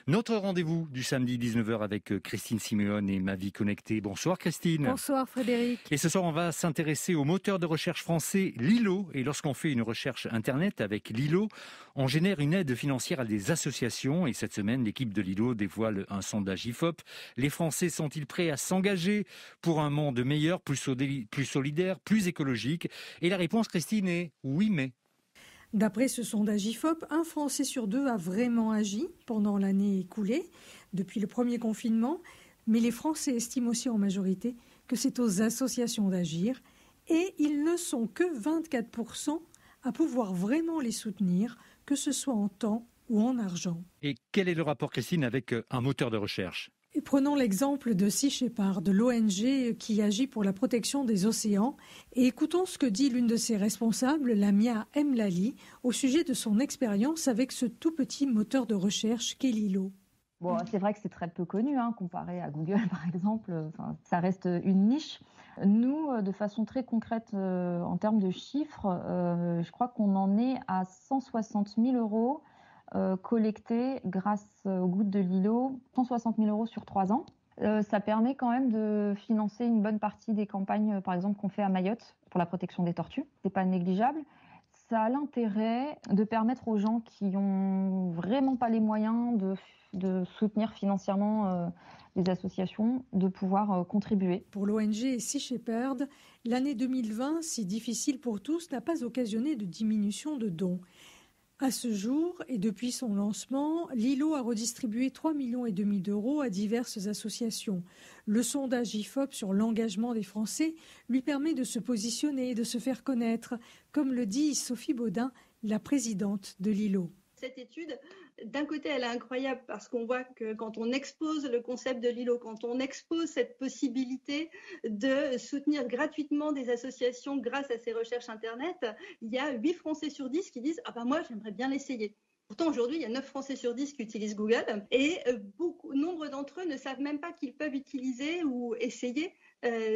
Notre rendez-vous du samedi 19h avec Christine Simeone et Ma Vie Connectée. Bonsoir Christine. Bonsoir Frédéric. Et ce soir, on va s'intéresser au moteur de recherche français Lilo. Et lorsqu'on fait une recherche Internet avec Lilo, on génère une aide financière à des associations. Et cette semaine, l'équipe de Lilo dévoile un sondage IFOP. Les Français sont-ils prêts à s'engager pour un monde meilleur, plus solidaire, plus écologique? Et la réponse, Christine, est oui, mais... D'après ce sondage IFOP, un Français sur deux a vraiment agi pendant l'année écoulée, depuis le premier confinement. Mais les Français estiment aussi en majorité que c'est aux associations d'agir. Et ils ne sont que 24% à pouvoir vraiment les soutenir, que ce soit en temps ou en argent. Et quel est le rapport, Christine, avec un moteur de recherche ? Et prenons l'exemple de Sea Shepherd, de l'ONG qui agit pour la protection des océans. Et écoutons ce que dit l'une de ses responsables, Lamia Mlali, au sujet de son expérience avec ce tout petit moteur de recherche qu'est Lilo. Bon, c'est vrai que c'est très peu connu, comparé à Google par exemple. Enfin, ça reste une niche. Nous, de façon très concrète, en termes de chiffres, je crois qu'on en est à 160 000 euros collectés grâce aux gouttes de Lilo, 160 000 euros sur 3 ans. Ça permet quand même de financer une bonne partie des campagnes, par exemple, qu'on fait à Mayotte pour la protection des tortues. C'est pas négligeable. Ça a l'intérêt de permettre aux gens qui ont vraiment pas les moyens de soutenir financièrement les associations, de pouvoir contribuer. Pour l'ONG Sea Shepherd, l'année 2020, si difficile pour tous, n'a pas occasionné de diminution de dons. À ce jour, et depuis son lancement, Lilo a redistribué 3,5 millions d'euros à diverses associations. Le sondage IFOP sur l'engagement des Français lui permet de se positionner et de se faire connaître, comme le dit Sophie Baudin, la présidente de Lilo. Cette étude, d'un côté, elle est incroyable parce qu'on voit que quand on expose le concept de Lilo, quand on expose cette possibilité de soutenir gratuitement des associations grâce à ces recherches Internet, il y a 8 Français sur 10 qui disent « Ah ben moi, j'aimerais bien l'essayer ». Pourtant, aujourd'hui, il y a 9 Français sur 10 qui utilisent Google et nombre d'entre eux ne savent même pas qu'ils peuvent utiliser ou essayer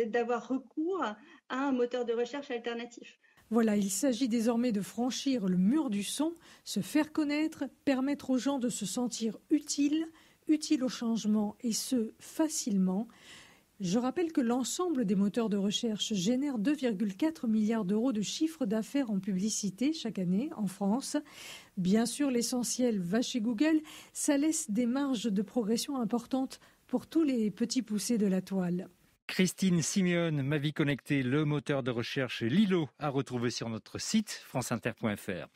d'avoir recours à un moteur de recherche alternatif. Voilà, il s'agit désormais de franchir le mur du son, se faire connaître, permettre aux gens de se sentir utiles au changement et ce, facilement. Je rappelle que l'ensemble des moteurs de recherche génèrent 2,4 milliards d'euros de chiffre d'affaires en publicité chaque année en France. Bien sûr, l'essentiel va chez Google, ça laisse des marges de progression importantes pour tous les petits poussés de la toile. Christine Simeone, Ma Vie Connectée, le moteur de recherche Lilo, à retrouver sur notre site franceinter.fr.